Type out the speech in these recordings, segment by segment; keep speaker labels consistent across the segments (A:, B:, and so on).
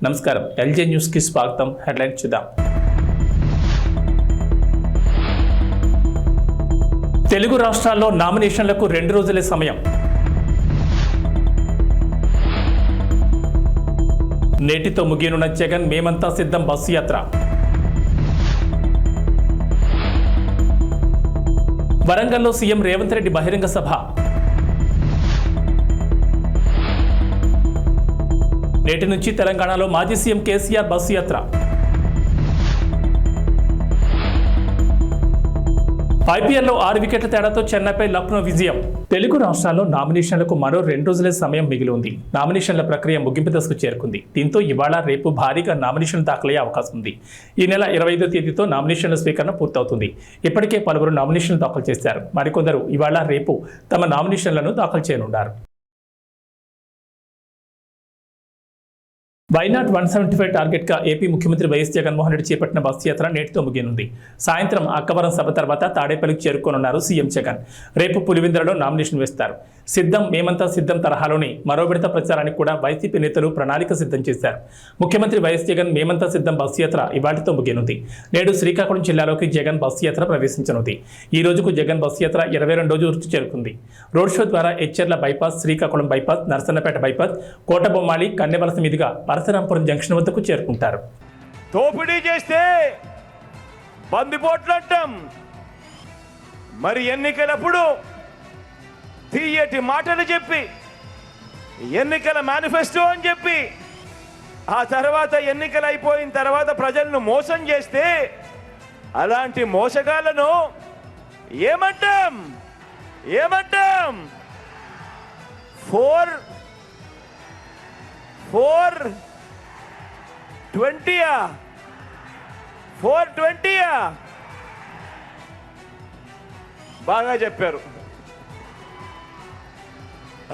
A: నమస్కారం, ఎల్జే న్యూస్కి స్వాగతం. హెడ్లైన్ చూద్దాం. తెలుగు రాష్ట్రాల్లో నామినేషన్లకు 2 రోజులే సమయం. నేటితో ముగియనున్న జగన్ మేమంతా సిద్ధం బస్సు యాత్ర. వరంగల్లో సీఎం రేవంత్ రెడ్డి బహిరంగ సభ. నేటి నుంచి తెలంగాణలో మాజీ సీఎం కేసీఆర్ బస్సు యాత్ర. ఐపీఎల్లో 6 వికెట్ల తేడాతో చెన్నైపై లక్నో విజయం. తెలుగు రాష్ట్రాల్లో నామినేషన్లకు మరో 2 రోజులే సమయం మిగిలి ఉంది. నామినేషన్ల ప్రక్రియ ముగింపు దశకు చేరుకుంది. దీంతో ఇవాళ రేపు భారీగా నామినేషన్ దాఖలయ్యే అవకాశం ఉంది. ఈ నెల 25వ తేదీతో నామినేషన్ల స్వీకరణ పూర్తవుతుంది. ఇప్పటికే పలువురు నామినేషన్లు దాఖలు చేశారు. మరికొందరు ఇవాళ రేపు తమ నామినేషన్లను దాఖలు చేయనున్నారు. వైనాట్ 175 టార్గెట్గా ఏపీ ముఖ్యమంత్రి వైఎస్ జగన్మోహన్ రెడ్డి చేపట్టిన బస్సు యాత్ర నేటితో ముగియనుంది. సాయంత్రం అక్కవరం సభ తర్వాత తాడేపల్లికి చేరుకోనున్నారు సీఎం జగన్. రేపు పులివెందులలో నామినేషన్ వేస్తారు. సిద్ధం మేమంతా సిద్ధం తరహాలోని మరో విడత ప్రచారానికి కూడా వైసీపీ నేతలు ప్రణాళిక సిద్ధం చేశారు. ముఖ్యమంత్రి వైఎస్ జగన్ మేమంతా సిద్ధం బస్సు యాత్ర ఇవాటితో ముగియనుంది. నేడు శ్రీకాకుళం జిల్లాలోకి జగన్ బస్సు యాత్ర ప్రవేశించనుంది. ఈ రోజుకు జగన్ బస్సు యాత్ర 22వ రోజు చేరుకుంది. రోడ్ షో ద్వారా Etcherla bypass, Srikakulam bypass, Narasannapeta bypass, Kotabommali, Kannevalasa మీదుగా పరశురాంపురం జంక్షన్ వద్దకు చేరుకుంటారు.
B: దోపిడీ చేస్తే బందిపోట్లు అంటాం. మరి ఎన్నికలప్పుడు తీయటి మాటలు చెప్పి ఎన్నికల మేనిఫెస్టో అని చెప్పి ఆ తర్వాత ఎన్నికలు అయిపోయిన తర్వాత ప్రజలను మోసం చేస్తే అలాంటి మోసగాళ్లను ఏమంటాం? 420 బాగా చెప్పారు.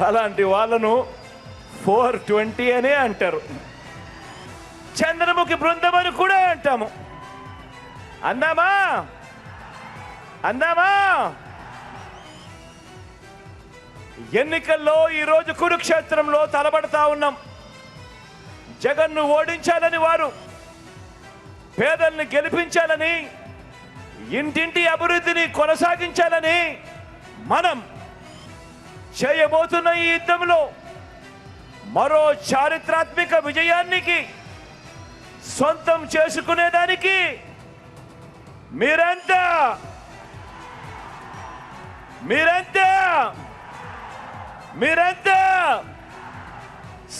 B: అలాంటి వాళ్ళను 420 అనే అంటారు. చంద్రముఖి బృందం అని కూడా అంటాము. అందామా? ఎన్నికల్లో ఈరోజు కురుక్షేత్రంలో తలబడతా ఉన్నాం. జగన్ను ఓడించాలని వారు, పేదల్ని గెలిపించాలని, ఇంటింటి అభివృద్ధిని కొనసాగించాలని మనం చేయబోతున్న ఈ యుద్ధంలో మరో చారిత్రాత్మక విజయానికి సొంతం చేసుకునేదానికి మీరంతా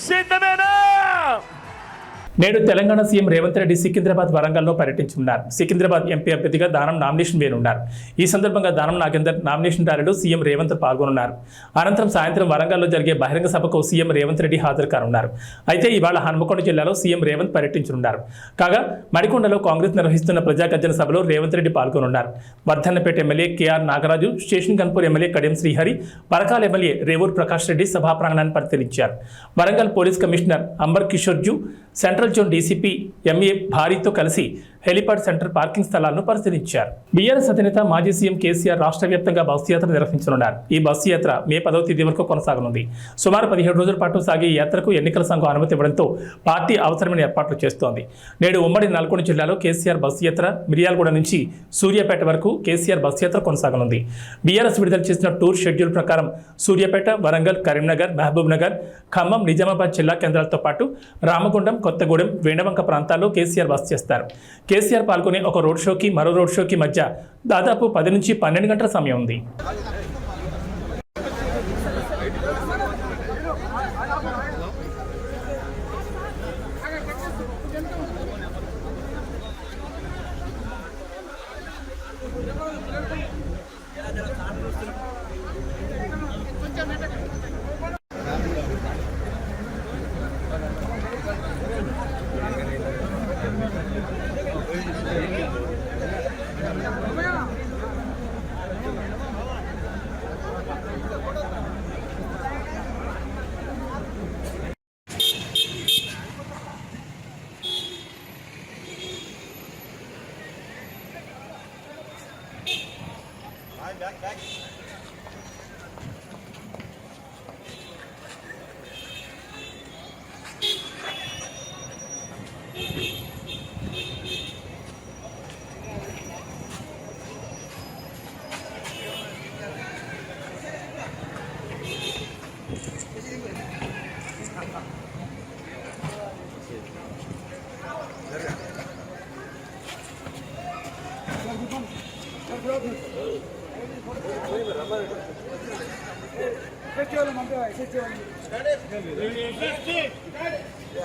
B: సిద్ధమేనా?
A: నేడు తెలంగాణ సీఎం రేవంత్ రెడ్డి సికింద్రాబాద్, వరంగల్లో పర్యటించనున్నారు. సికింద్రాబాద్ ఎంపీ అభ్యర్థిగా దానం నామినేషన్ వేయనున్నారు. ఈ సందర్భంగా దానం నాగేందర్ నామినేషన్ ర్యాలీలో సీఎం రేవంత్ పాల్గొనున్నారు. అనంతరం సాయంత్రం వరంగల్లో జరిగే బహిరంగ సభకు సీఎం రేవంత్ రెడ్డి హాజరు కానున్నారు. అయితే ఇవాళ హన్మకొండ జిల్లాలో సీఎం రేవంత్ పర్యటించనున్నారు. కాగా మడికొండలో కాంగ్రెస్ నిర్వహిస్తున్న ప్రజాగర్జన సభలో రేవంత్ రెడ్డి పాల్గొనున్నారు. Wardhannapet MLA KR Nagaraju, station Ghanpur MLA Kadiyam Srihari, Parakala MLA Revuri Prakash Reddy సభా ప్రాంగణాన్ని పరిశీలించారు. Warangal police commissioner Ambar Kishore Jha, central zone DCP MA భారీతో కలిసి హెలిపాడ్ సెంటర్ పార్కింగ్ స్థలాలను పరిశీలించారు. బీఆర్ఎస్ అధినేత మాజీ సీఎం కేసీఆర్ రాష్ట్ర వ్యాప్తంగా బస్సు యాత్ర నిర్వహించనున్నారు. ఈ బస్సు యాత్ర మే 10వ తేదీ వరకు కొనసాగనుంది. సుమారు 17 రోజుల పాటు సాగే ఈ యాత్రకు ఎన్నికల సంఘం అనుమతి ఇవ్వడంతో పార్టీ అవసరమైన ఏర్పాట్లు చేస్తోంది. నేడు ఉమ్మడి నల్గొండ జిల్లాలో కేసీఆర్ బస్సు యాత్ర, మిర్యాలగూడ నుంచి సూర్యాపేట వరకు కేసీఆర్ బస్సు యాత్ర కొనసాగనుంది. బీఆర్ఎస్ విడుదల చేసిన టూర్ షెడ్యూల్ ప్రకారం సూర్యాపేట, వరంగల్, కరీంనగర్, మహబూబ్ నగర్, ఖమ్మం, నిజామాబాద్ జిల్లా కేంద్రాలతో పాటు రామగుండం, కొత్తగూడెం, వేణవంక ప్రాంతాల్లో కేసీఆర్ బస చేస్తారు. కేసీఆర్ పాల్గొనే ఒక రోడ్ షోకి మరో రోడ్ షోకి మధ్య దాదాపు 10 నుంచి 12 గంటల సమయం ఉంది.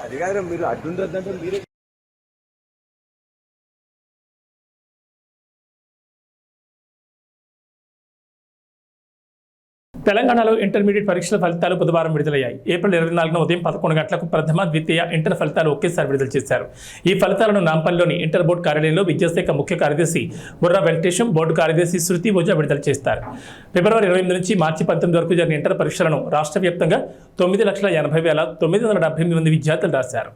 C: అది కాదు మీరు అడ్డుందంటే మీరే
A: తెలంగాణలో ఇంటర్మీడియట్ పరీక్షల ఫలితాలు బుధవారం విడుదలయ్యాయి. ఏప్రిల్ 24న ఉదయం 11 గంటలకు ప్రథమ, ద్వితీయ, ఇంటర్ ఫలితాలు ఒకేసారి విడుదల చేశారు. ఈ ఫలితాలను నాంపల్లిలోని ఇంటర్ బోర్డు కార్యాలయంలో విద్యాశాఖ ముఖ్య కార్యదర్శి బుర్రా వెంకటేశం, బోర్డు కార్యదర్శి శృతి ఓజా విడుదల చేస్తారు. ఫిబ్రవరి 28 నుంచి మార్చి 19 వరకు జరిగిన ఇంటర్ పరీక్షలను రాష్ట్ర వ్యాప్తంగా 9,80,978 మంది విద్యార్థులు రాశారు.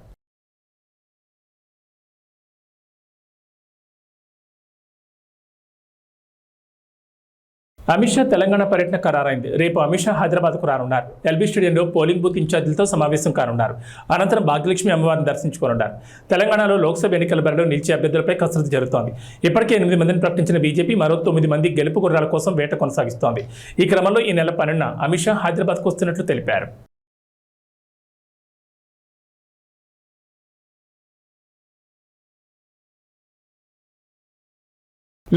A: అమిత్ షా తెలంగాణ పర్యటన ఖరారైంది. రేపు అమిత్ షా హైదరాబాద్కు రానున్నారు. ఎల్బీ స్టేడియంలో పోలింగ్ బూత్ ఇన్ఛార్జీలతో సమావేశం కానున్నారు. అనంతరం భాగ్యలక్ష్మి అమ్మవారిని దర్శించుకోనున్నారు. తెలంగాణలో లోక్సభ ఎన్నికల బరిలో నిలిచే అభ్యర్థులపై కసరత్తు జరుగుతోంది. ఇప్పటికే 8 మందిని ప్రకటించిన బీజేపీ మరో 9 మంది గెలుపు గుర్రాల కోసం వేట కొనసాగిస్తోంది. ఈ క్రమంలో ఈ నెల 12న అమిత్ షా హైదరాబాద్కు వస్తున్నట్లు తెలిపారు.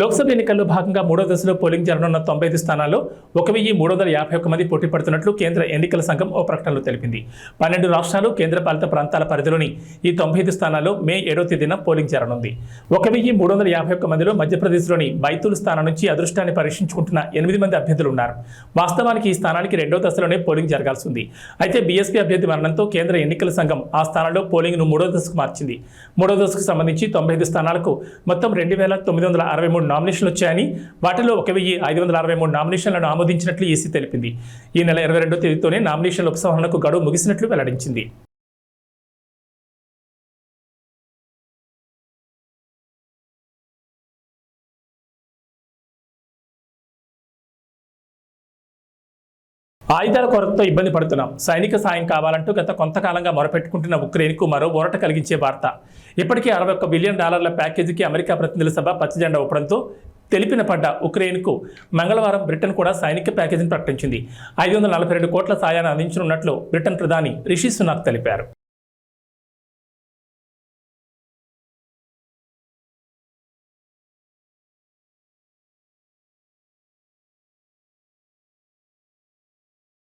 A: లోక్సభ ఎన్నికల్లో భాగంగా 3వ దశలో పోలింగ్ జరగనున్న 95 స్థానాల్లో 1,351 మంది పోటీ పడుతున్నట్లు కేంద్ర ఎన్నికల సంఘం ఓ ప్రకటనలో తెలిపింది. 12 రాష్ట్రాలు, కేంద్రపాలిత ప్రాంతాల పరిధిలోని ఈ 95 స్థానాల్లో మే 7వ తేదీన పోలింగ్ జరగనుంది. 1,351 మందిలో మధ్యప్రదేశ్లోని బైతూల్ స్థానం నుంచి అదృష్టాన్ని పరీక్షించుకుంటున్న 8 మంది అభ్యర్థులు ఉన్నారు. వాస్తవానికి ఈ స్థానానికి 2వ దశలోనే పోలింగ్ జరగాల్సి ఉంది. అయితే బీఎస్పీ అభ్యర్థి మరణంతో కేంద్ర ఎన్నికల సంఘం ఆ స్థానంలో పోలింగ్ను 3వ దశకు మార్చింది. 3వ దశకు సంబంధించి 95 స్థానాలకు మొత్తం 2,963 నామినేషన్లు వచ్చాయని, వాటిలో 1,563 నామినేషన్లను ఆమోదించినట్లు ఈసీ తెలిపింది. ఈ నెల 22వ తేదీతోనే నామినేషన్ల ఉపసంహరణకు గడువు ముగిసినట్లు వెల్లడించింది. ఆయుధాల కొరతతో ఇబ్బంది పడుతున్నాం, సైనిక సాయం కావాలంటూ గత కొంతకాలంగా మొరపెట్టుకుంటున్న ఉక్రెయిన్కు మరో ఊరట కలిగించే వార్త. ఇప్పటికే $61 బిలియన్ ప్యాకేజీకి అమెరికా ప్రతినిధుల సభ పచ్చజెండా ఊపడంతో తెలిపిన పడ్డ ఉక్రెయిన్కు మంగళవారం బ్రిటన్ కూడా సైనిక ప్యాకేజీని ప్రకటించింది. 542 కోట్ల సాయాన్ని అందించనున్నట్లు బ్రిటన్ ప్రధాని రిషి సునాక్ తెలిపారు.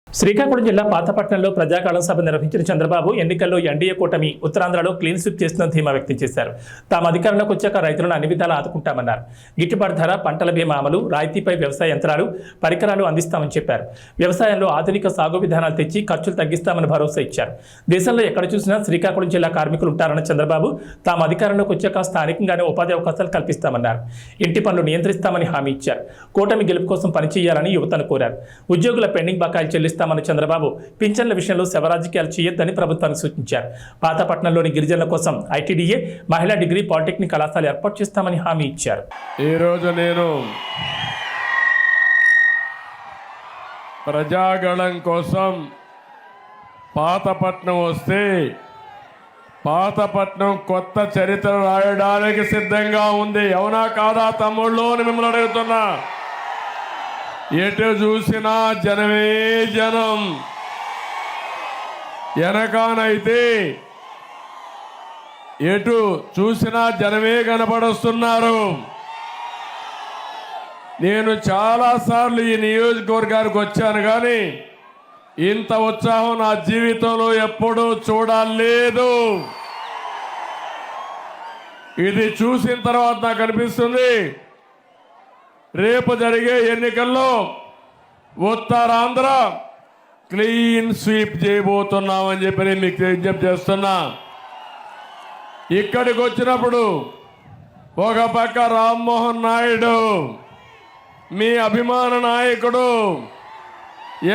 A: శ్రీకాకుళం జిల్లా పాతపట్నంలో ప్రజాకాలం సభ నిర్వహించిన చంద్రబాబు ఎన్నికల్లో ఎన్డీఏ కూటమి ఉత్తరాంధ్రలో క్లీన్ స్వీప్ చేస్తుందని ధీమా వ్యక్తం చేశారు. తాము అధికారంలోకి వచ్చాక రైతులను అన్ని విధాలా ఆదుకుంటామన్నారు. గిట్టుబాటు ధర, పంటల బీమా అమలు, రాయితీపై వ్యవసాయ యంత్రాలు, పరికరాలు అందిస్తామని చెప్పారు. వ్యవసాయంలో ఆధునిక సాగు విధానాలు తెచ్చి ఖర్చులు తగ్గిస్తామని భరోసా ఇచ్చారు. దేశంలో ఎక్కడ చూసినా శ్రీకాకుళం జిల్లా కార్మికులు ఉంటారన్న చంద్రబాబు తాము అధికారంలోకి వచ్చాక స్థానికంగానే ఉపాధి అవకాశాలు కల్పిస్తామన్నారు. ఇంటి పనులు నియంత్రిస్తామని హామీ ఇచ్చారు. కూటమి గెలుపు కోసం పనిచేయాలని యువతను కోరారు. ఉద్యోగుల పెండింగ్ బకాయిలు చెల్లిస్తామని చంద్రబాబు పింఛన్ల విషయంలో శవరాజకీయాలు చేయొద్దని ప్రభుత్వానికి సూచించారు. పాతపట్నంలోని గిరిజనుల కోసం ఐటీడీఏ, మహిళా డిగ్రీ, పాలిటెక్నిక్ కళాశాల ఏర్పాటు చేస్తామని హామీ ఇచ్చారు.
D: ఈరోజు నేను ప్రజాగళం కోసం పాతపట్నం వస్తే పాతపట్నం కొత్త చరిత్ర రాయడానికి సిద్ధంగా ఉంది. అవునా కాదా తమ్ముళ్ళు అని మిమ్మల్ని అడుగుతున్నా. ఎటు చూసినా జనమే జనం. వెనకానైతే ఎటు చూసినా జనమే కనపడొస్తున్నారు. నేను చాలాసార్లు ఈ నియోజకవర్గానికి వచ్చాను, కానీ ఇంత ఉత్సాహం నా జీవితంలో ఎప్పుడూ చూడలేదు. ఇది చూసిన తర్వాత నాకు అనిపిస్తుంది, రేపు జరిగే ఎన్నికల్లో ఉత్తరాంధ్ర క్లీన్ స్వీప్ చేయబోతున్నామని చెప్పి నేను మీకు విజ్ఞప్తి చేస్తున్నా. ఇక్కడికి వచ్చినప్పుడు ఒక పక్క రామ్మోహన్ నాయుడు మీ అభిమాన నాయకుడు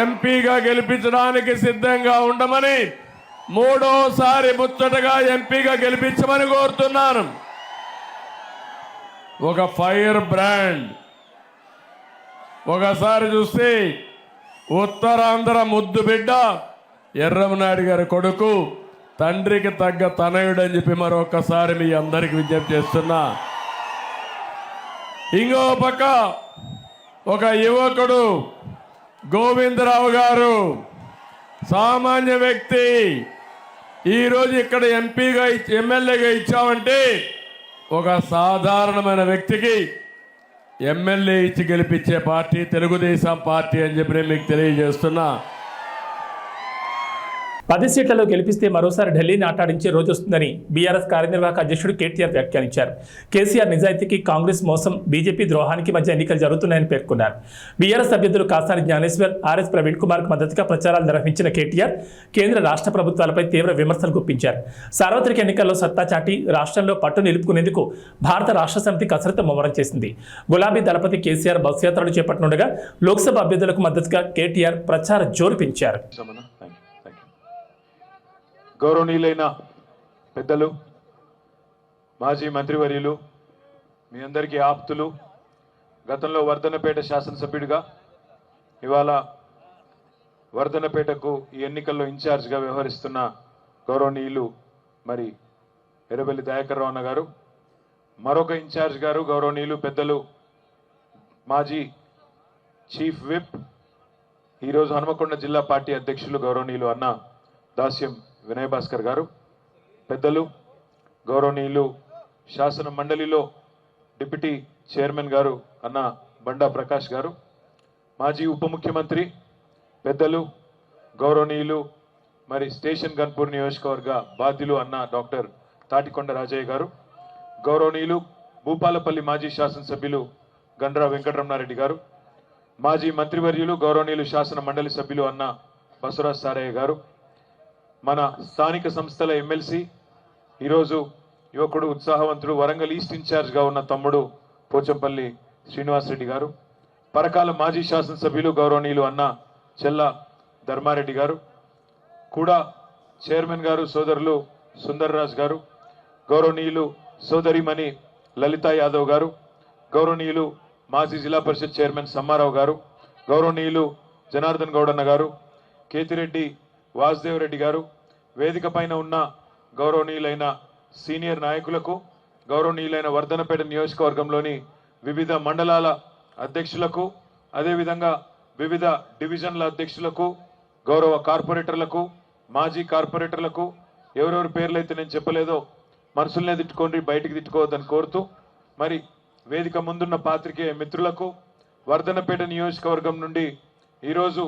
D: ఎంపీగా గెలిపించడానికి సిద్ధంగా ఉండమని, మూడోసారి ముచ్చటగా ఎంపీగా గెలిపించమని కోరుతున్నాను. ఒక ఫైర్ బ్రాండ్. ఒకసారి చూస్తే ఉత్తరాంధ్ర ముద్దు బిడ్డ ఎర్రమనాయుడు గారి కొడుకు తండ్రికి తగ్గ తనయుడు అని చెప్పి మరొకసారి మీ అందరికి విజ్ఞప్తి చేస్తున్నా. ఇంకో పక్క ఒక యువకుడు గోవిందరావు గారు, సామాన్య వ్యక్తి, ఈరోజు ఇక్కడ ఎంపీగా ఎమ్మెల్యేగా ఇచ్చామంటే ఒక సాధారణమైన వ్యక్తికి ఎమ్మెల్యే ఇచ్చి గెలిపించే పార్టీ తెలుగుదేశం పార్టీ అని చెప్పి నేను మీకు తెలియజేస్తున్నా.
A: 10 సీట్లలో గెలిపిస్తే మరోసారి ఢిల్లీని ఆటాడించే రోజు వస్తుందని బీఆర్ఎస్ కార్యనిర్వాహక అధ్యక్షుడు కేటీఆర్ వ్యాఖ్యానించారు. కేసీఆర్ నిజాయితీకి కాంగ్రెస్ మోసం, బీజేపీ ద్రోహానికి మధ్య ఎన్నికలు జరుగుతున్నాయని పేర్కొన్నారు. బీఆర్ఎస్ అభ్యర్థులు కాసాని జ్ఞానేశ్వర్, ఆర్ఎస్ ప్రవీణ్ కుమార్కు మద్దతుగా ప్రచారాలు నిర్వహించిన కేటీఆర్ కేంద్ర రాష్ట్ర ప్రభుత్వాలపై తీవ్ర విమర్శలు గుప్పించారు. సార్వత్రిక ఎన్నికల్లో సత్తా చాటి రాష్ట్రంలో పట్టు నిలుపుకునేందుకు భారత రాష్ట్ర సమితి కసరత్తు ముమ్మరం చేసింది. గులాబీ దళపతి కేసీఆర్ బస్సు యాత్రలు చేపట్టనుండగా లోక్సభ అభ్యర్థులకు మద్దతుగా కేటీఆర్ ప్రచార జోరు పెంచారు.
E: గౌరవనీయులైన పెద్దలు, మాజీ మంత్రివర్యులు, మీ అందరికీ ఆప్తులు, గతంలో వర్ధన్నపేట శాసనసభ్యుడిగా ఇవాళ వర్ధన్నపేటకు ఈ ఎన్నికల్లో ఇన్ఛార్జ్గా వ్యవహరిస్తున్న గౌరవనీయులు మరి ఎర్రబెల్లి దయాకర్ రావు గారు, మరొక ఇన్ఛార్జ్ గారు గౌరవనీయులు పెద్దలు మాజీ చీఫ్ విప్, ఈరోజు హనుమకొండ జిల్లా పార్టీ అధ్యక్షులు గౌరవనీయులు అన్న దాస్యం వినయ్ భాస్కర్ గారు, పెద్దలు గౌరవనీయులు శాసన మండలిలో డిప్యూటీ చైర్మన్ గారు అన్న బండా ప్రకాష్ గారు, మాజీ ఉప ముఖ్యమంత్రి పెద్దలు గౌరవనీయులు మరి స్టేషన్ గన్పూర్ నియోజకవర్గ బాధ్యులు అన్న డాక్టర్ తాటికొండ రాజయ్య గారు, గౌరవనీయులు భూపాలపల్లి మాజీ శాసనసభ్యులు గండ్రా వెంకటరమణారెడ్డి గారు, మాజీ మంత్రివర్యులు గౌరవనీయులు శాసన మండలి సభ్యులు అన్న బసవరాజ్ సారయ్య గారు, మన స్థానిక సంస్థల ఎమ్మెల్సీ, ఈరోజు యువకుడు ఉత్సాహవంతుడు వరంగల్ ఈస్ట్ ఇన్ఛార్జ్గా ఉన్న తమ్ముడు పోచంపల్లి శ్రీనివాసరెడ్డి గారు, పరకాల మాజీ శాసనసభ్యులు గౌరవనీయులు అన్న చెల్ల ధర్మారెడ్డి గారు, కూడా చైర్మన్ గారు సోదరులు సుందర్రాజ్ గారు, గౌరవనీయులు సోదరిమణి లలితా యాదవ్ గారు, గౌరవనీయులు మాజీ జిల్లా పరిషత్ చైర్మన్ సమ్మారావు గారు, గౌరవనీయులు జనార్దన్ గౌడన్న గారు, కేతిరెడ్డి వాసుదేవ్ రెడ్డి గారు, వేదిక పైన ఉన్న గౌరవనీయులైన సీనియర్ నాయకులకు, గౌరవనీయులైన వర్ధన్నపేట నియోజకవర్గంలోని వివిధ మండలాల అధ్యక్షులకు, అదేవిధంగా వివిధ డివిజన్ల అధ్యక్షులకు, గౌరవ కార్పొరేటర్లకు, మాజీ కార్పొరేటర్లకు, ఎవరెవరి పేర్లైతే నేను చెప్పలేదో మనసులనే తిట్టుకోండి, బయటికి తిట్టుకోవద్దని కోరుతూ, మరి వేదిక ముందున్న పాత్రికేయ మిత్రులకు, వర్ధన్నపేట నియోజకవర్గం నుండి ఈరోజు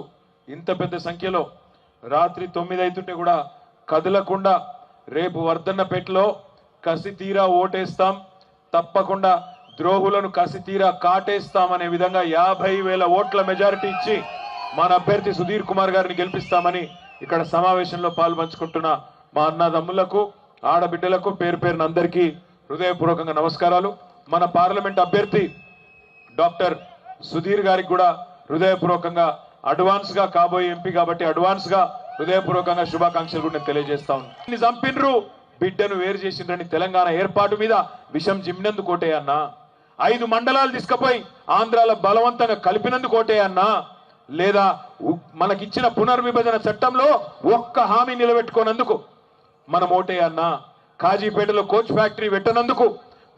E: ఇంత పెద్ద సంఖ్యలో రాత్రి 9 అవుతుంటే కూడా కదలకుండా రేపు వర్ధన్నపేటలో కసి తీరా ఓటేస్తాం, తప్పకుండా ద్రోహులను కసి తీరా కాటేస్తామనే విధంగా 50,000 ఓట్ల మెజారిటీ ఇచ్చి మన అభ్యర్థి సుధీర్ కుమార్ గారిని గెలిపిస్తామని ఇక్కడ సమావేశంలో పాల్పంచుకుంటున్న మా అన్నదమ్ములకు, ఆడబిడ్డలకు పేరు పేరున అందరికీ హృదయపూర్వకంగా నమస్కారాలు. మన పార్లమెంట్ అభ్యర్థి డాక్టర్ సుధీర్ గారికి కూడా హృదయపూర్వకంగా అడ్వాన్స్ గా కాబోయే ఎంపీ కాబట్టి అడ్వాన్స్ గా హృదయపూర్వకంగా శుభాకాంక్షలు కూడా నేను తెలియజేస్తా ఉన్నాను. చంపిన్రు, బిడ్డను వేరు చేసిండ్రని తెలంగాణ ఏర్పాటు మీద విషం జిమ్మినందుకు కోటే అన్నా, 5 మండలాలు తీసుకుపోయి ఆంధ్రాలో బలవంతంగా కలిపినందుకు కోటే అన్నా, లేదా మనకిచ్చిన పునర్విభజన చట్టంలో ఒక్క హామీ నిలబెట్టుకోనందుకు మనం ఓటే అన్నా, కాజీపేటలో కోచ్ ఫ్యాక్టరీ పెట్టనందుకు,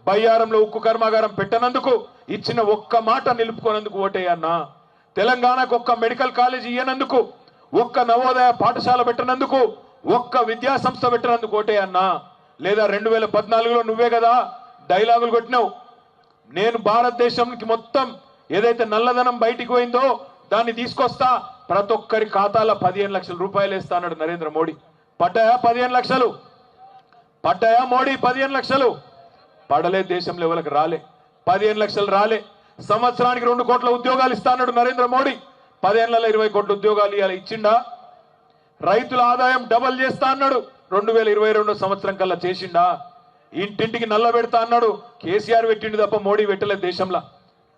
E: బయ్యారంలో ఉక్కు కర్మాగారం పెట్టనందుకు, ఇచ్చిన ఒక్క మాట నిలుపుకోనందుకు ఓటే అన్నా, తెలంగాణకు ఒక్క మెడికల్ కాలేజ్ ఇయ్యనందుకు, ఒక్క నవోదయ పాఠశాల పెట్టనందుకు, ఒక్క విద్యా సంస్థ పెట్టనందుకు ఓటే అన్నా, లేదా 2014లో నువ్వే కదా డైలాగులు కొట్టినావు, నేను భారతదేశానికి మొత్తం ఏదైతే నల్లధనం బయటికి పోయిందో దాన్ని తీసుకొస్తా, ప్రతి ఒక్కరి ఖాతాలో 15 లక్షల రూపాయలు వేస్తా అన్నాడు నరేంద్ర మోడీ. పడ్డాయా 15 లక్షలు? పడ్డాయా మోడీ 15 లక్షలు? పడలే, దేశంలో ఎవరికి రాలే, 15 లక్షలు రాలే. సంవత్సరానికి 2 కోట్ల ఉద్యోగాలు ఇస్తా అన్నాడు నరేంద్ర మోడీ, 10 ఏళ్లలో 20 కోట్ల ఉద్యోగాలు ఇవ్వాలి, ఇచ్చిండా? రైతుల ఆదాయం డబల్ చేస్తా అన్నాడు, 2022 సంవత్సరం కల్లా చేసిండా? ఇంటింటికి నల్ల పెడతా అన్నాడు, కేసీఆర్ పెట్టిండు తప్ప మోడీ పెట్టలేదు దేశంలో.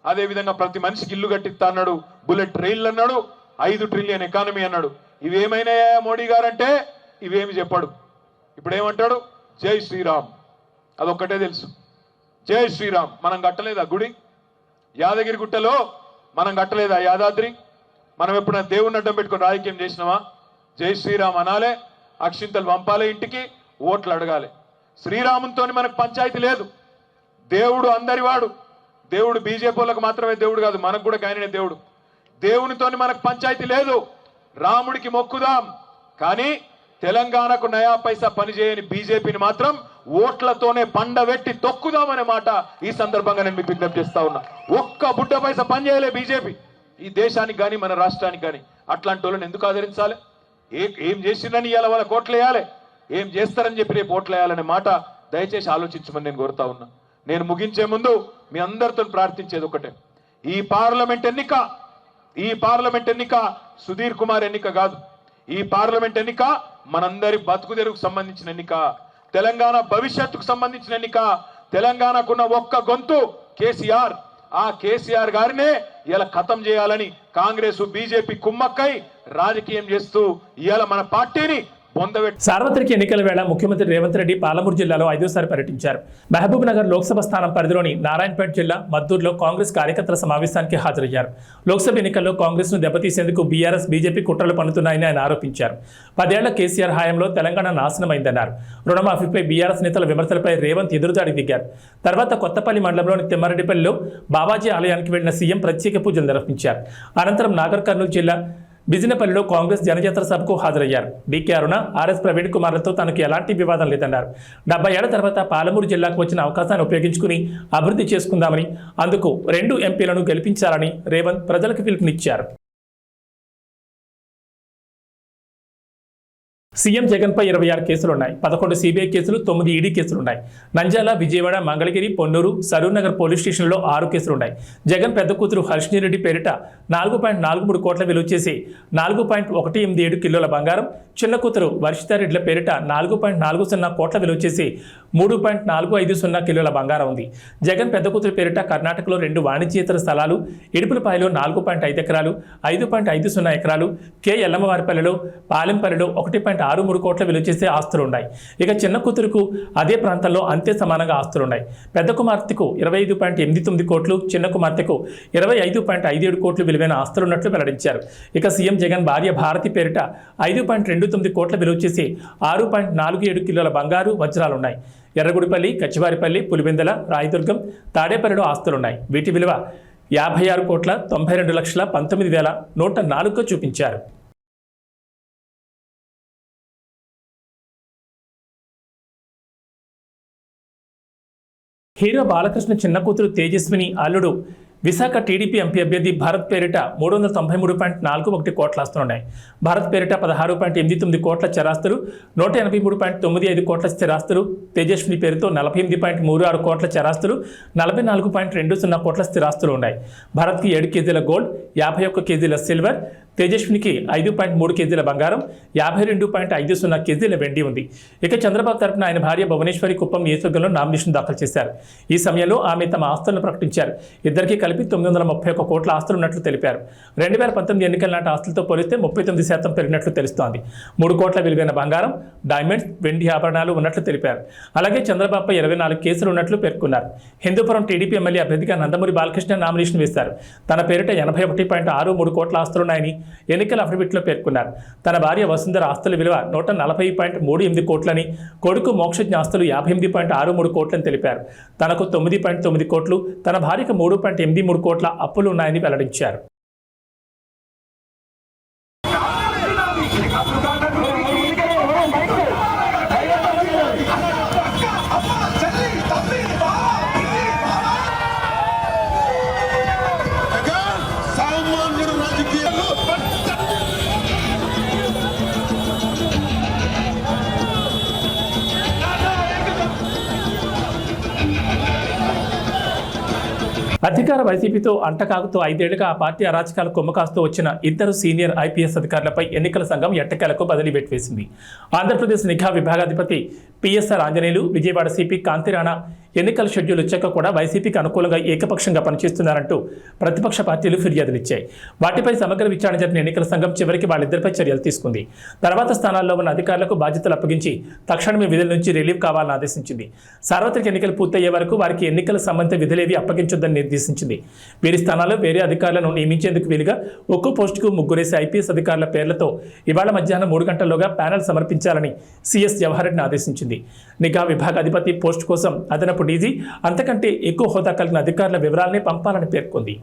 E: అదే విధంగా ప్రతి మనిషికి ఇల్లు కట్టిస్తా అన్నాడు, బుల్లెట్ రైళ్లు అన్నాడు, 5 ట్రిలియన్ ఎకానమీ అన్నాడు. ఇవేమైనాయా మోడీ గారంటే ఇవేమి చెప్పాడు. ఇప్పుడు ఏమంటాడు? జై శ్రీరామ్, అదొక్కటే తెలుసు, జై శ్రీరామ్. మనం కట్టలేదా గుడి? యాదగిరి గుట్టలో మనం కట్టలేదా యాదాద్రి? మనం ఎప్పుడైనా దేవుని అడ్డం పెట్టుకుని రాజకీయం చేసినావా? జై శ్రీరామ్ అనాలే, అక్షింతలు పంపాలి ఇంటికి, ఓట్లు అడగాలి. శ్రీరామునితో మనకు పంచాయతీ లేదు. దేవుడు అందరివాడు. దేవుడు బీజేపీ వాళ్ళకు మాత్రమే దేవుడు కాదు, మనకు కూడా ఆయననే దేవుడు. దేవునితో మనకు పంచాయతీ లేదు. రాముడికి మొక్కుదాం, కానీ తెలంగాణకు నయా పైసా పనిచేయని బీజేపీని మాత్రం ఓట్లతోనే పండబెట్టి తొక్కుదామనే మాట ఈ సందర్భంగా నేను మీకు విజ్ఞప్తి చేస్తా ఉన్నా. ఒక్క బుడ్డ పైసా పనిచేయలే బీజేపీ ఈ దేశానికి కానీ మన రాష్ట్రానికి కానీ. అట్లాంటి వాళ్ళని ఎందుకు ఆదరించాలి? ఏం చేసిందని ఇవాళ వాళ్ళకి ఓట్లు వేయాలి, ఏం చేస్తారని చెప్పి రేపు ఓట్లు వేయాలనే మాట దయచేసి ఆలోచించమని నేను కోరుతా ఉన్నా. నేను ముగించే ముందు మీ అందరితో ప్రార్థించేది ఒకటే, ఈ పార్లమెంట్ ఎన్నిక సుధీర్ కుమార్ ఎన్నిక కాదు. ఈ పార్లమెంట్ ఎన్నిక మనందరి బతుకు తెరువుకు సంబంధించిన ఎన్నిక, తెలంగాణ భవిష్యత్తుకు సంబంధించిన ఎన్నిక. తెలంగాణకున్న ఒక్క గొంతు కేసీఆర్. ఆ కేసీఆర్ గారినే ఇలా ఖతం చేయాలని కాంగ్రెస్ బీజేపీ కుమ్మక్కై రాజకీయం చేస్తూ ఇవాళ మన పార్టీని పొందబెట్టి.
A: సార్వత్రిక ఎన్నికల వేళ ముఖ్యమంత్రి రేవంత్ రెడ్డి పాలమూరు జిల్లాలో 5వ పర్యటించారు. మహబూబ్ నగర్ లోక్సభ స్థానం పరిధిలోని నారాయణపేట జిల్లా మద్దూరులో కాంగ్రెస్ కార్యకర్తల సమావేశానికి హాజరయ్యారు. లోక్సభ ఎన్నికల్లో కాంగ్రెస్ ను దెబ్బతీసేందుకు బీఆర్ఎస్ బీజేపీ కుట్రలు పన్నుతున్నాయని ఆయన ఆరోపించారు. 10 ఏళ్ల కేసీఆర్ హయాంలో తెలంగాణ నాశనమైందన్నారు. రుణమాఫీపై బీఆర్ఎస్ నేతల విమర్శలపై రేవంత్ ఎదురుదాడికి దిగారు. తర్వాత కొత్తపల్లి మండలంలోని తిమ్మారెడ్డిపల్లిలో బాబాజీ ఆలయానికి వెళ్లిన సీఎం ప్రత్యేక పూజలు నిర్వహించారు. అనంతరం నాగర్ కర్నూలు జిల్లా బిజినపల్లిలో కాంగ్రెస్ జనజాతర సభకు హాజరయ్యారు. డీకే అరుణ, ఆర్ఎస్ ప్రవీణ్ కుమార్లతో తనకు ఎలాంటి వివాదం లేదన్నారు. 70 ఏళ్ల తర్వాత పాలమూరు జిల్లాకు వచ్చిన అవకాశాన్ని ఉపయోగించుకుని అభివృద్ధి చేసుకుందామని, అందుకు 2 ఎంపీలను గెలిపించాలని రేవంత్ ప్రజలకు పిలుపునిచ్చారు. సీఎం జగన్పై 26 కేసులున్నాయి. 11 సిబిఐ కేసులు, 9 ఈడీ కేసులున్నాయి. నంద్యాల, విజయవాడ, మంగళగిరి, పొన్నూరు, సరూర్ నగర్ పోలీస్ స్టేషన్లో 6 కేసులున్నాయి. జగన్ పెద్ద కూతురు హర్షిని రెడ్డి పేరిట 4.43 కోట్ల విలువ చేసి 4.187 కిలోల బంగారం, చిన్న కూతురు వర్షితారెడ్డిల పేరిట 4.40 కోట్ల విలువ చేసి 3.450 కిలోల బంగారం ఉంది. జగన్ పెద్ద కూతురు పేరిట కర్ణాటకలో 2 వాణిజ్యేతర స్థలాలు, ఇడుపులపాయలో 4.5 ఎకరాలు, 5.50 ఎకరాలు, కె ఎల్లమ్మవారిపల్లిలో, పాలెంపల్లిలో 1.63 కోట్ల విలువ చేసే ఆస్తులున్నాయి. ఇక చిన్న కూతురుకు అదే ప్రాంతంలో అంతే సమానంగా ఆస్తులున్నాయి. పెద్ద కుమార్తెకు 25.89 కోట్లు, చిన్న కుమార్తెకు 25.57 కోట్లు విలువైన ఆస్తులున్నట్లు వెల్లడించారు. ఇక సీఎం జగన్ భార్య భారతి పేరిట 5.29 కోట్ల విలువ చేసి 6.47 కిలోల బంగారు, వజ్రాలున్నాయి. ఎర్రగుడిపల్లి, కచ్చివారిపల్లి, పులివెందల, రాయదుర్గం, తాడేపల్లిలో ఆస్తులున్నాయి. వీటి విలువ 56,92,19,104గా చూపించారు. హీరో బాలకృష్ణ చిన్న కూతురు తేజస్విని అల్లుడు విశాఖ టీడీపీ ఎంపీ అభ్యర్థి భారత్ పేరిట 393.41 కోట్ల ఆస్తులున్నాయి. భారత్ పేరిట 16.89 కోట్ల చరాస్తులు, 183.95 కోట్ల స్థిరాస్తులు, తేజస్విని పేరుతో 48.36 కోట్ల చరాస్తులు, 44.20 కోట్ల స్థిరాస్తులు ఉన్నాయి. భారత్కి 7 కేజీల గోల్డ్, 51 కేజీల సిల్వర్, తేజస్వినికి 5.3 కేజీల బంగారం, 52.50 కేజీల వెండి ఉంది. ఇక చంద్రబాబు తరపున ఆయన భార్య భువనేశ్వరి కుప్పం నియోజకవర్గంలో నామినేషన్ దాఖలు చేశారు. ఈ సమయంలో ఆమె తమ ఆస్తులను ప్రకటించారు. ఇద్దరికీ కలిపి 931 కోట్ల ఆస్తులున్నట్లు తెలిపారు. 2019 ఎన్నికల నాటి ఆస్తులతో పోలిస్తే 39% పెరిగినట్లు తెలుస్తోంది. 3 కోట్ల విలువైన బంగారం, డైమండ్స్, వెండి ఆభరణాలు ఉన్నట్లు తెలిపారు. అలాగే చంద్రబాబుపై 24 కేసులు ఉన్నట్లు పేర్కొన్నారు. హిందూపురం టీడీపీ ఎమ్మెల్యే అభ్యర్థిగా నందమూరి బాలకృష్ణ నామినేషన్ వేశారు. తన పేరిట 81.63 కోట్ల ఆస్తులున్నాయని ఎన్నికల అఫిడవిట్లో పేర్కొన్నారు. తన భార్య వసుంధర ఆస్తుల విలువ 140.38 కోట్లని, కొడుకు మోక్షజ్ఞ ఆస్తులు 58.63 కోట్లని తెలిపారు. తనకు 9.9 కోట్లు, తన భార్యకు 3.83 కోట్ల అప్పులు ఉన్నాయని వెల్లడించారు. అధికార వైసీపీతో అంటకాగుతూ 5 ఏళ్లుగా ఆ పార్టీ అరాచకాలు కొమ్మకాస్తూ వచ్చిన 2 సీనియర్ ఐపీఎస్ అధికారులపై ఎన్నికల సంఘం ఎట్టకేలకు బదిలీ వేటు వేసింది. ఆంధ్రప్రదేశ్ నిఘా విభాగాధిపతి పిఎస్ఆర్ ఆంజనేయులు, విజయవాడ సిపి కాంతిరాణా ఎన్నికల షెడ్యూల్ వచ్చాక కూడా వైసీపీకి అనుకూలంగా ఏకపక్షంగా పనిచేస్తున్నారంటూ ప్రతిపక్ష పార్టీలు ఫిర్యాదులు ఇచ్చాయి. వాటిపై సమగ్ర విచారణ జరిపిన ఎన్నికల సంఘం చివరికి వాళ్ళిద్దరిపై చర్యలు తీసుకుంది. తర్వాత స్థానాల్లో ఉన్న అధికారులకు బాధ్యతలు అప్పగించి తక్షణమే విధుల నుంచి రిలీవ్ కావాలని ఆదేశించింది. సార్వత్రిక ఎన్నికలు పూర్తయ్యే వరకు వారికి ఎన్నికల సంబంధిత విధులేవి అప్పగించొద్దని నిర్దేశించింది. వీరి స్థానాల్లో వేరే అధికారులను నియమించేందుకు వీలుగా ఒక్కో పోస్టుకు 3 ఐపీఎస్ అధికారుల పేర్లతో ఇవాళ మధ్యాహ్నం 3 గంటల్లోగా ప్యానెల్ సమర్పించాలని సీఎస్ జవహర్ రెడ్డిని ఆదేశించింది. నిఘా విభాగాధిపతి పోస్టు కోసం అదనపు డీజీ, అంతకంటే ఎక్కువ హోదా కలిగిన అధికారుల వివరాలనే పంపాలని పేర్కొంది.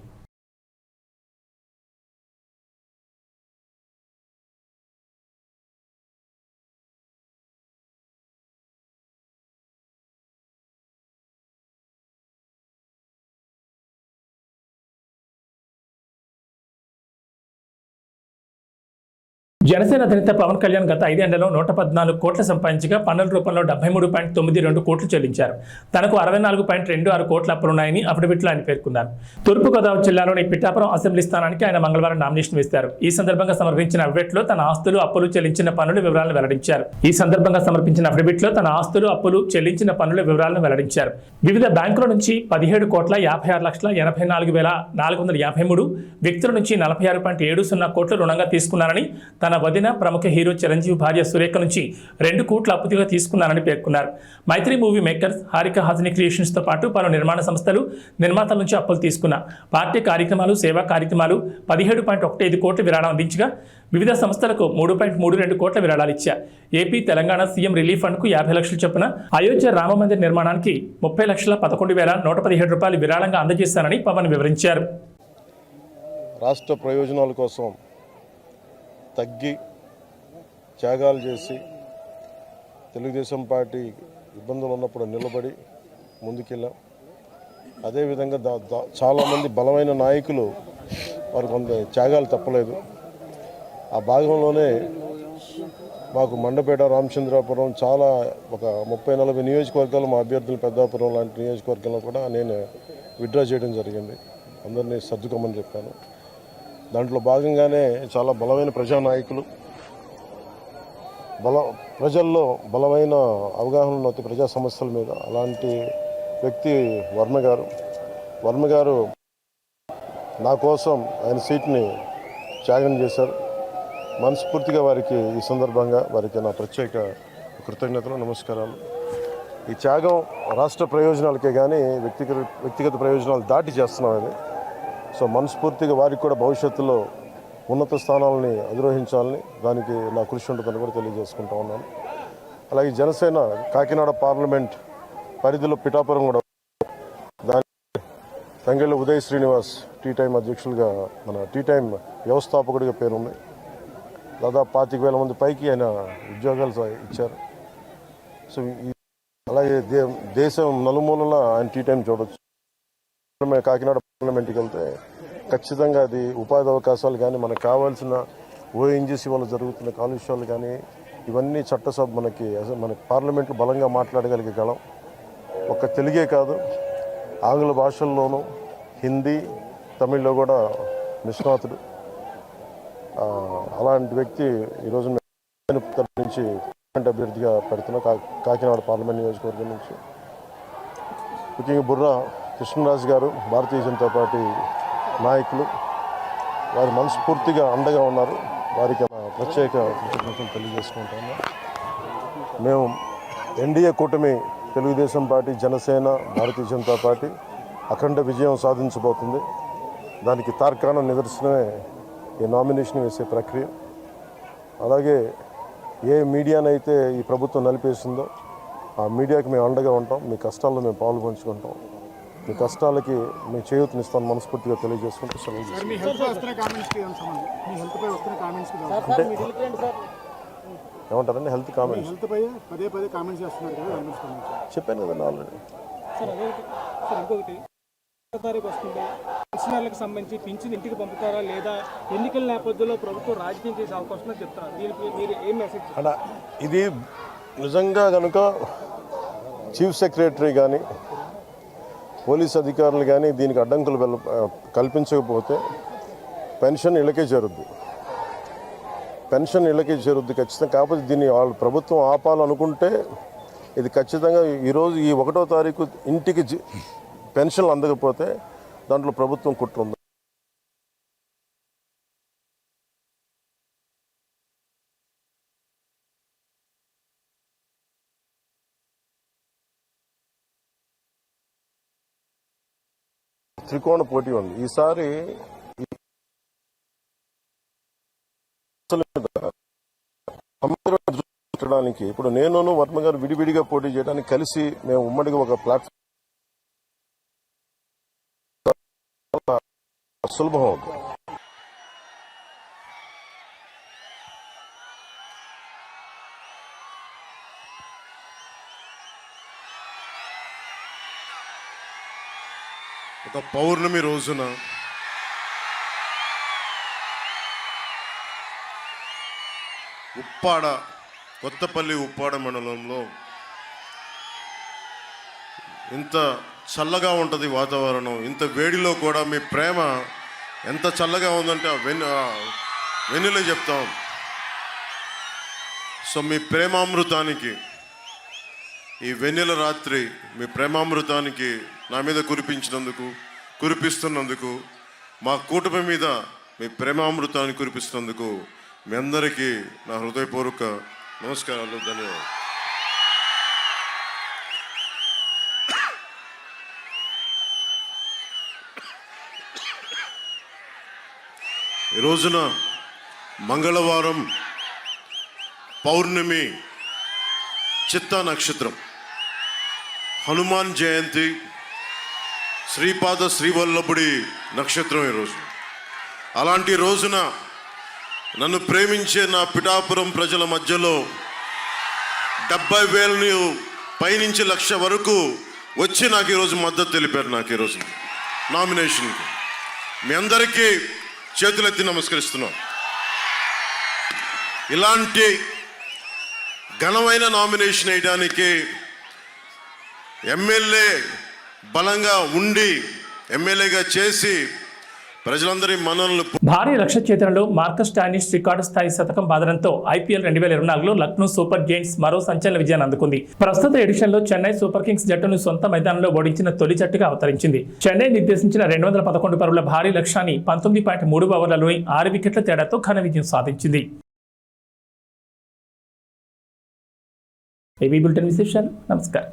A: జనసేన అధినేత పవన్ కళ్యాణ్ గత 5 ఏళ్లలో 114 కోట్ల సంపాదించగా పన్నుల రూపంలో 73.92 కోట్లు చెల్లించారు. తనకు 64.26 కోట్ల అప్పులున్నాయని అఫిడవిట్లో ఆయన పేర్కొన్నారు. తూర్పుగోదావరి జిల్లాలోని పిఠాపురం అసెంబ్లీ స్థానానికి ఆయన మంగళవారం నామినేషన్ వేశారు. ఈ సందర్భంగా సమర్పించిన అఫిడవిట్లో తన ఆస్తులు, అప్పులు, చెల్లించిన పన్నుల వివరాలను వెల్లడించారు. వివిధ బ్యాంకుల నుంచి 17,56,84,453, వ్యక్తుల నుంచి 46.70 కోట్లు రుణంగా తీసుకున్నారని, తన వదిన ప్రముఖ హీరో చిరంజీవి భార్య సురేఖ నుంచి 2 కోట్ల అప్పుగా తీసుకున్నారని పేర్కొన్నారు. Mythri movie makers, Haarika Haasini creations తో పాటు పలు నిర్మాణ సంస్థలు, నిర్మాతల నుంచి అప్పులు తీసుకున్న పార్టీ కార్యక్రమాలు, సేవా కార్యక్రమాలు 17.15 కోట్ల విరాళం అందించగా వివిధ సంస్థలకు 3.32 కోట్ల విరాళాలు ఇచ్చారు. AP, Telangana CM relief fund కు 50 లక్షలు చొప్పున, అయోధ్య రామ మందిర్ నిర్మాణానికి 30,11,117 రూపాయలు విరాళంగా అందజేశారని పవన్ వివరించారు.
F: రాష్ట్ర ప్రయోజనాల కోసం తగ్గి త్యాగాలు చేసి తెలుగుదేశం పార్టీ ఇబ్బందులు ఉన్నప్పుడు నిలబడి ముందుకెళ్ళాం. అదేవిధంగా చాలామంది బలమైన నాయకులు వారు కొంత త్యాగాలు తప్పలేదు. ఆ భాగంలోనే మాకు మండపేట, రామచంద్రాపురం చాలా ఒక 30-40 నియోజకవర్గాలు మా అభ్యర్థులు పెద్దాపురం లాంటి నియోజకవర్గంలో కూడా నేను విత్డ్రా చేయడం జరిగింది. అందరినీ సర్దుకోమని చెప్పాను. దాంట్లో భాగంగానే చాలా బలమైన ప్రజానాయకులు, ప్రజల్లో బలమైన అవగాహన ఉన్న ప్రజా సమస్యల మీద అలాంటి వ్యక్తి వర్మ గారు నా కోసం ఆయన సీట్ని త్యాగం చేశారు. మనస్ఫూర్తిగా వారికి ఈ సందర్భంగా వారికి నా ప్రత్యేక కృతజ్ఞతలు, నమస్కారాలు. ఈ త్యాగం రాష్ట్ర ప్రయోజనాలకే కానీ వ్యక్తిగత ప్రయోజనాలు దాటి చేస్తున్నాం అది. సో మనస్ఫూర్తిగా వారికి కూడా భవిష్యత్తులో ఉన్నత స్థానాలని అధిరోహించాలని దానికి నా కృషి ఉంటుందని కూడా తెలియజేసుకుంటా ఉన్నాను. అలాగే జనసేన కాకినాడ పార్లమెంట్ పరిధిలో పిఠాపురం కూడా దాని తంగెళ్ళ ఉదయ్ శ్రీనివాస్ టీ టైం అధ్యక్షులుగా, మన టీ టైం వ్యవస్థాపకుడిగా పేరుంది. దాదాపు 25,000 మంది పైకి ఆయన ఉద్యోగాలు ఇచ్చారు. సో అలాగే దేశం నలుమూలలా ఆయన టీ టైం చూడొచ్చు. కాకినాడ పార్లమెంట్కి వెళ్తే ఖచ్చితంగా అది ఉపాధి అవకాశాలు కానీ, మనకు కావాల్సిన ఓఎన్జీసీ వల్ల జరుగుతున్న కాలుష్యాలు కానీ, ఇవన్నీ చట్టసభ మన పార్లమెంట్లో బలంగా మాట్లాడగలిగేగలం. ఒక్క తెలుగే కాదు, ఆంగ్ల భాషల్లోనూ, హిందీ, తమిళ్లో కూడా నిష్ణాతుడు. అలాంటి వ్యక్తి ఈరోజు నుంచి అభ్యర్థిగా పెడుతున్న కాకినాడ పార్లమెంట్ నియోజకవర్గం నుంచి. ముఖ్యంగా బుర్రా కృష్ణరాజు గారు, భారతీయ జనతా పార్టీ నాయకులు, వారు మనస్ఫూర్తిగా అండగా ఉన్నారు. వారికి ప్రత్యేక కృతజ్ఞతలు తెలియజేసుకుంటాము. మేము ఎన్డీఏ కూటమి తెలుగుదేశం పార్టీ, జనసేన, భారతీయ జనతా పార్టీ అఖండ విజయం సాధించబోతుంది. దానికి తార్కాణ నిదర్శనమే ఈ నామినేషన్ వేసే ప్రక్రియ. అలాగే ఏ మీడియానైతే ఈ ప్రభుత్వం నలిపేసిందో ఆ మీడియాకి మేము అండగా ఉంటాం. మీ కష్టాల్లో మేము పాలు పంచుకుంటాం. మీ కష్టాలకి మేము చేయూతనిస్తాను మనస్ఫూర్తిగా తెలియజేసుకుంటూ సెలవు. ఏమంటారండి హెల్త్ కామెంట్స్? చెప్పాను కదండి ఆల్రెడీ.
G: పెన్షనర్లకు సంబంధించి పింఛన్ ఇంటికి పంపుతారా లేదా ఎన్నికల నేపథ్యంలో ప్రభుత్వం రాజకీయం చేసే అవకాశం చెప్తారా? దీనికి మీరు ఏం మెసేజ్?
F: అలా ఇది నిజంగా కనుక చీఫ్ సెక్రటరీ కానీ, పోలీస్ అధికారులు కానీ దీనికి అడ్డంకులు కల్పించకపోతే పెన్షన్ ఇళ్ళకే చేరుద్ది. ఖచ్చితంగా. కాకపోతే దీన్ని వాళ్ళు ప్రభుత్వం ఆపాలనుకుంటే ఇది ఖచ్చితంగా ఈరోజు ఈ 1వ తారీఖు ఇంటికి పెన్షన్లు అందకపోతే దాంట్లో ప్రభుత్వం కుట్ర ఉంది. త్రికోణ పోటీ ఉంది ఈసారి. పెట్టడానికి ఇప్పుడు నేను వర్మ గారు విడివిడిగా పోటీ చేయడానికి కలిసి మేము ఉమ్మడిగా ఒక ప్లాట్ఫామ్ సులభం అవుతుంది.
H: ఒక పౌర్ణమి రోజున ఉప్పాడ, కొత్తపల్లి ఉప్పాడ మండలంలో ఇంత చల్లగా ఉంటుంది వాతావరణం. ఇంత వేడిలో కూడా మీ ప్రేమ ఎంత చల్లగా ఉందంటే వెన్నెలే చెప్తాం. సో మీ ప్రేమామృతానికి, ఈ వెన్నెల రాత్రి మీ ప్రేమామృతానికి నా మీద కురిపిస్తున్నందుకు, మా కూటమి మీద మీ ప్రేమామృతాన్ని కురిపిస్తున్నందుకు మీ అందరికీ నా హృదయపూర్వక నమస్కారాలు, ధన్యవాదాలు. ఈ రోజున మంగళవారం పౌర్ణమి, చిత్తా నక్షత్రం, హనుమాన్ జయంతి, శ్రీపాద శ్రీవల్లభుడి నక్షత్రం ఈరోజు. అలాంటి రోజున నన్ను ప్రేమించే నా పిఠాపురం ప్రజల మధ్యలో 70,000 పైనుంచి 1,00,000 వరకు వచ్చి నాకు ఈరోజు మద్దతు తెలిపారు. నాకు ఈరోజు నామినేషన్కి మీ అందరికీ చేతులెత్తి నమస్కరిస్తున్నాం. ఇలాంటి ఘనమైన నామినేషన్ వేయడానికి ఎమ్మెల్యే బలంగా ఉండి ఎమ్మెల్యేగా చేసి ప్రజలందరి మనల్ని
A: భారీ లక్ష్య ఛేదనలో మార్కస్ స్టానిష్ రికార్డు స్థాయి శతకం బాదడంతో ఐపీఎల్ 2024లో లక్నో సూపర్ జైంట్స్ మరో సంచలన విజయాన్ని అందుకుంది. ప్రస్తుత ఎడిషన్లో చెన్నై సూపర్ కింగ్స్ జట్టును సొంత మైదానంలో ఓడించిన తొలి జట్టుగా అవతరించింది. చెన్నై నిర్దేశించిన 211 పరుగుల భారీ లక్ష్యాన్ని 19.3 ఓవర్లలోని 6 వికెట్ల తేడాతో ఘన విజయం సాధించింది. ఏబీ బులెటిన్ విశేషాలు. నమస్కారం.